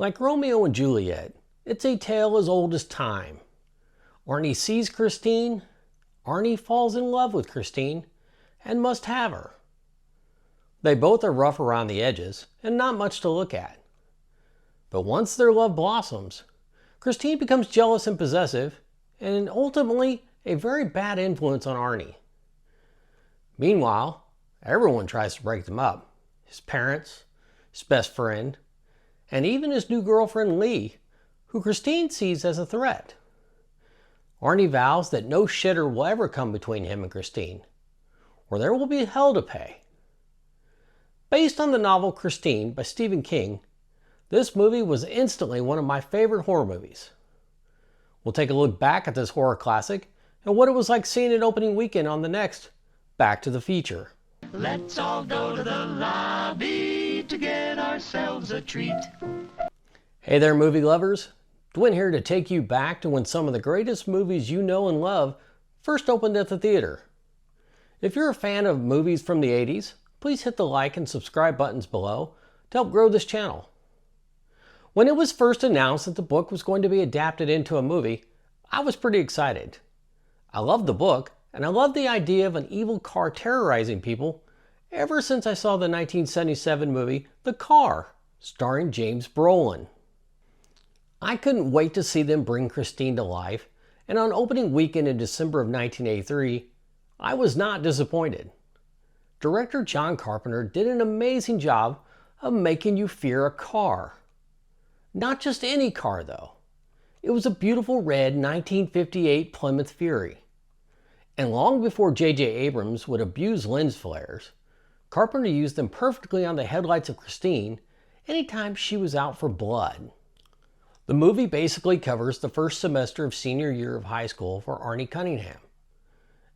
Like Romeo and Juliet, it's a tale as old as time. Arnie sees Christine, Arnie falls in love with Christine, and must have her. They both are rough around the edges and not much to look at. But once their love blossoms, Christine becomes jealous and possessive, and ultimately a very bad influence on Arnie. Meanwhile, everyone tries to break them up. His parents, his best friend, and even his new girlfriend Leigh, who Christine sees as a threat. Arnie vows that no shitter will ever come between him and Christine, or there will be hell to pay. Based on the novel Christine by Stephen King, this movie was instantly one of my favorite horror movies. We'll take a look back at this horror classic and what it was like seeing it opening weekend on the next Back to the Feature. Let's all go to the lobby to get ourselves a treat. Hey there, movie lovers. Dwin here to take you back to when some of the greatest movies you know and love first opened at the theater. If you're a fan of movies from the 80s, please hit the like and subscribe buttons below to help grow this channel. When it was first announced that the book was going to be adapted into a movie, I was pretty excited. I loved the book, and I loved the idea of an evil car terrorizing people ever since I saw the 1977 movie The Car, starring James Brolin. I couldn't wait to see them bring Christine to life, and on opening weekend in December of 1983, I was not disappointed. Director John Carpenter did an amazing job of making you fear a car. Not just any car though. It was a beautiful red 1958 Plymouth Fury. And long before J.J. Abrams would abuse lens flares, Carpenter used them perfectly on the headlights of Christine anytime she was out for blood. The movie basically covers the first semester of senior year of high school for Arnie Cunningham,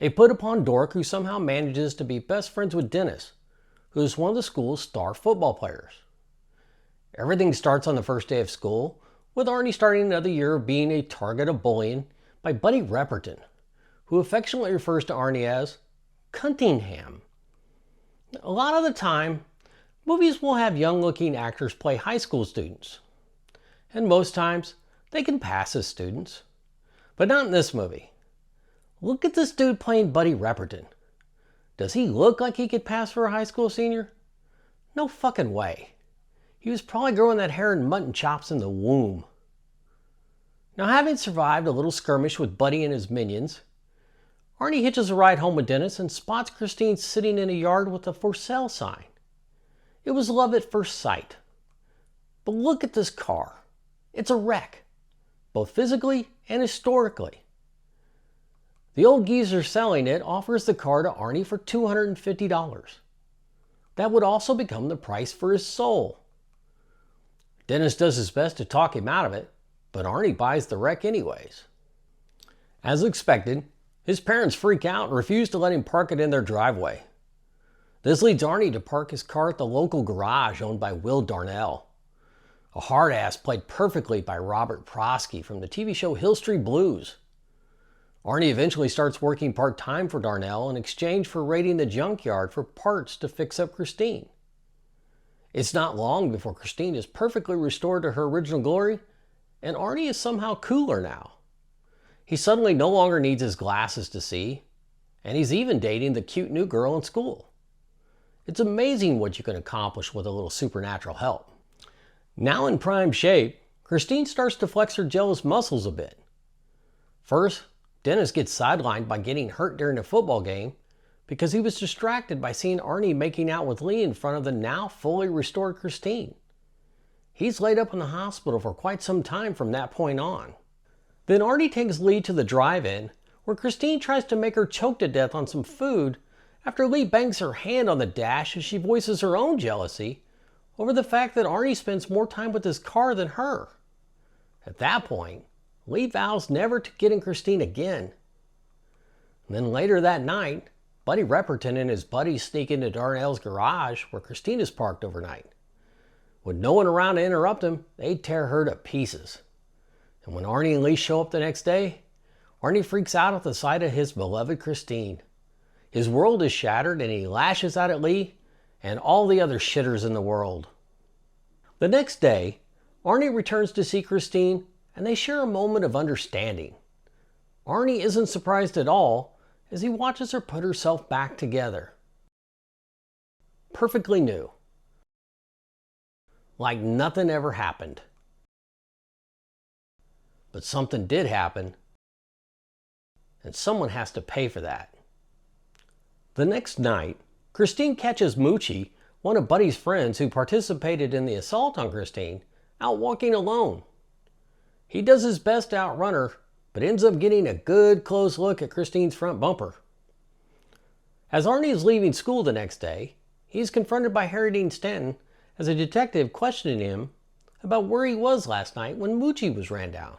a put-upon dork who somehow manages to be best friends with Dennis, who is one of the school's star football players. Everything starts on the first day of school, with Arnie starting another year of being a target of bullying by Buddy Repperton, who affectionately refers to Arnie as Cunningham. A lot of the time, movies will have young-looking actors play high school students, and most times they can pass as students. But not in this movie. Look at this dude playing Buddy Repperton. Does he look like he could pass for a high school senior? No fucking way. He was probably growing that hair and mutton chops in the womb. Now, having survived a little skirmish with Buddy and his minions, Arnie hitches a ride home with Dennis and spots Christine sitting in a yard with a for sale sign. It was love at first sight. But look at this car. It's a wreck, both physically and historically. The old geezer selling it offers the car to Arnie for $250. That would also become the price for his soul. Dennis does his best to talk him out of it, but Arnie buys the wreck anyways. As expected, his parents freak out and refuse to let him park it in their driveway. This leads Arnie to park his car at the local garage owned by Will Darnell, a hard-ass played perfectly by Robert Prosky from the TV show Hill Street Blues. Arnie eventually starts working part-time for Darnell in exchange for raiding the junkyard for parts to fix up Christine. It's not long before Christine is perfectly restored to her original glory, and Arnie is somehow cooler now. He suddenly no longer needs his glasses to see, and he's even dating the cute new girl in school. It's amazing what you can accomplish with a little supernatural help. Now in prime shape, Christine starts to flex her jealous muscles a bit. First, Dennis gets sidelined by getting hurt during a football game because he was distracted by seeing Arnie making out with Leigh in front of the now fully restored Christine. He's laid up in the hospital for quite some time from that point on. Then Arnie takes Leigh to the drive-in, where Christine tries to make her choke to death on some food after Leigh bangs her hand on the dash as she voices her own jealousy over the fact that Arnie spends more time with his car than her. At that point, Leigh vows never to get in Christine again. And then later that night, Buddy Repperton and his buddies sneak into Darnell's garage where Christine is parked overnight. With no one around to interrupt them, they tear her to pieces. And when Arnie and Leigh show up the next day, Arnie freaks out at the sight of his beloved Christine. His world is shattered and he lashes out at Leigh and all the other shitters in the world. The next day, Arnie returns to see Christine, and they share a moment of understanding. Arnie isn't surprised at all as he watches her put herself back together. Perfectly new. Like nothing ever happened. But something did happen, and someone has to pay for that. The next night, Christine catches Moochie, one of Buddy's friends who participated in the assault on Christine, out walking alone. He does his best to outrun her, but ends up getting a good close look at Christine's front bumper. As Arnie is leaving school the next day, he is confronted by Harry Dean Stanton as a detective questioning him about where he was last night when Moochie was ran down.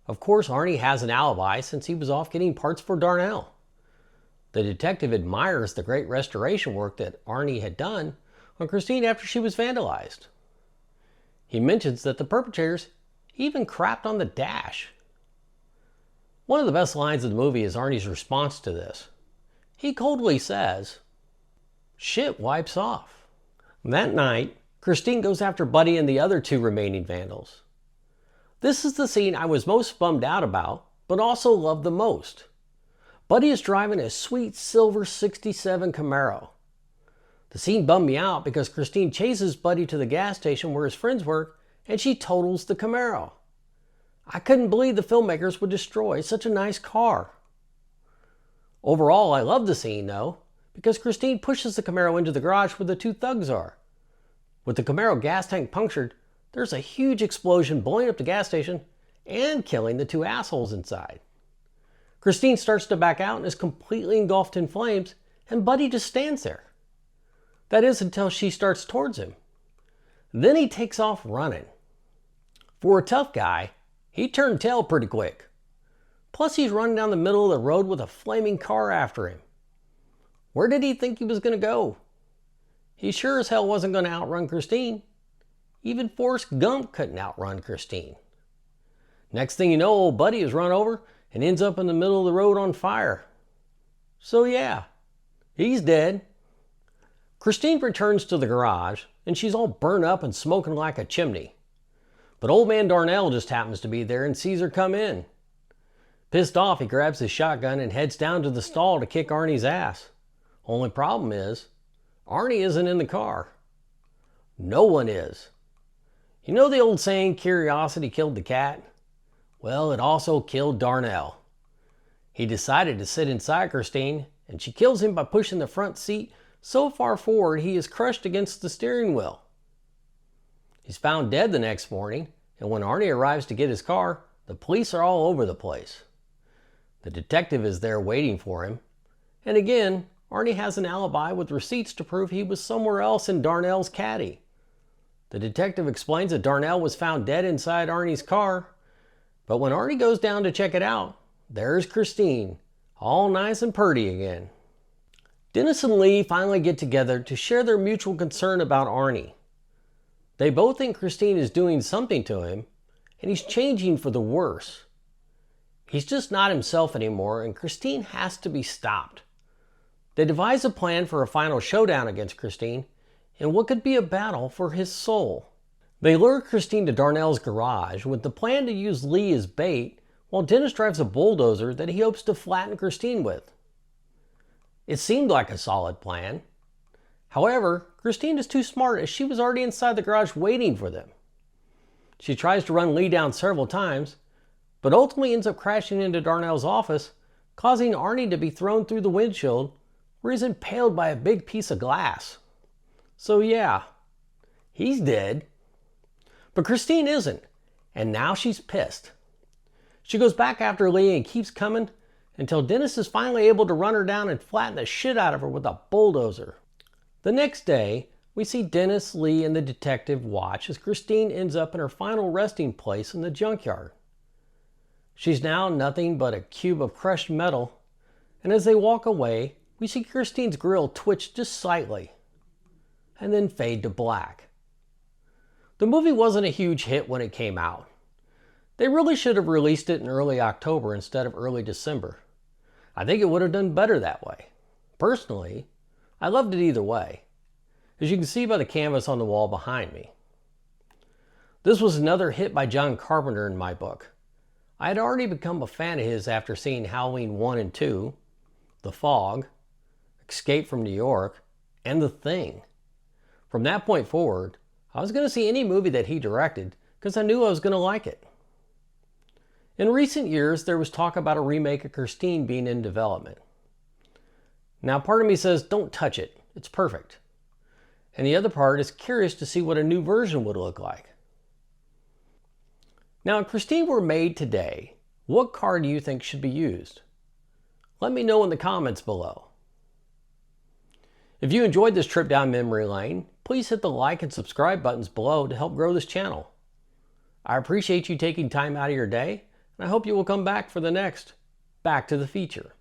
Of course, Arnie has an alibi since he was off getting parts for Darnell. The detective admires the great restoration work that Arnie had done on Christine after she was vandalized. He mentions that the perpetrators even crapped on the dash. One of the best lines of the movie is Arnie's response to this. He coldly says, "Shit wipes off." That night, Christine goes after Buddy and the other two remaining vandals. This is the scene I was most bummed out about, but also loved the most. Buddy is driving a sweet silver '67 Camaro. The scene bummed me out because Christine chases Buddy to the gas station where his friends work, and she totals the Camaro. I couldn't believe the filmmakers would destroy such a nice car. Overall, I love the scene though, because Christine pushes the Camaro into the garage where the two thugs are. With the Camaro gas tank punctured, there's a huge explosion blowing up the gas station and killing the two assholes inside. Christine starts to back out and is completely engulfed in flames, and Buddy just stands there. That is until she starts towards him. Then he takes off running. For a tough guy, he turned tail pretty quick. Plus he's running down the middle of the road with a flaming car after him. Where did he think he was going to go? He sure as hell wasn't going to outrun Christine. Even Forrest Gump couldn't outrun Christine. Next thing you know, old Buddy is run over and ends up in the middle of the road on fire. So yeah, he's dead. Christine returns to the garage and she's all burnt up and smoking like a chimney. But old man Darnell just happens to be there and sees her come in. Pissed off, he grabs his shotgun and heads down to the stall to kick Arnie's ass. Only problem is, Arnie isn't in the car. No one is. You know the old saying, curiosity killed the cat? Well, it also killed Darnell. He decided to sit inside Christine, and she kills him by pushing the front seat so far forward he is crushed against the steering wheel. He's found dead the next morning, and when Arnie arrives to get his car, the police are all over the place. The detective is there waiting for him, and again, Arnie has an alibi with receipts to prove he was somewhere else in Darnell's caddy. The detective explains that Darnell was found dead inside Arnie's car, but when Arnie goes down to check it out, there's Christine, all nice and purty again. Dennis and Leigh finally get together to share their mutual concern about Arnie. They both think Christine is doing something to him, and he's changing for the worse. He's just not himself anymore, and Christine has to be stopped. They devise a plan for a final showdown against Christine in what could be a battle for his soul. They lure Christine to Darnell's garage with the plan to use Leigh as bait while Dennis drives a bulldozer that he hopes to flatten Christine with. It seemed like a solid plan. However, Christine is too smart as she was already inside the garage waiting for them. She tries to run Leigh down several times, but ultimately ends up crashing into Darnell's office, causing Arnie to be thrown through the windshield where he's impaled by a big piece of glass. So yeah, he's dead. But Christine isn't, and now she's pissed. She goes back after Leigh and keeps coming until Dennis is finally able to run her down and flatten the shit out of her with a bulldozer. The next day, we see Dennis, Leigh, and the detective watch as Christine ends up in her final resting place in the junkyard. She's now nothing but a cube of crushed metal, and as they walk away, we see Christine's grill twitch just slightly, and then fade to black. The movie wasn't a huge hit when it came out. They really should have released it in early October instead of early December. I think it would have done better that way. Personally, I loved it either way, as you can see by the canvas on the wall behind me. This was another hit by John Carpenter in my book. I had already become a fan of his after seeing Halloween 1 and 2, The Fog, Escape from New York, and The Thing. From that point forward, I was going to see any movie that he directed because I knew I was going to like it. In recent years, there was talk about a remake of Christine being in development. Now, part of me says, don't touch it. It's perfect. And the other part is curious to see what a new version would look like. Now, if Christine were made today, what car do you think should be used? Let me know in the comments below. If you enjoyed this trip down memory lane, please hit the like and subscribe buttons below to help grow this channel. I appreciate you taking time out of your day, and I hope you will come back for the next Back to the Feature.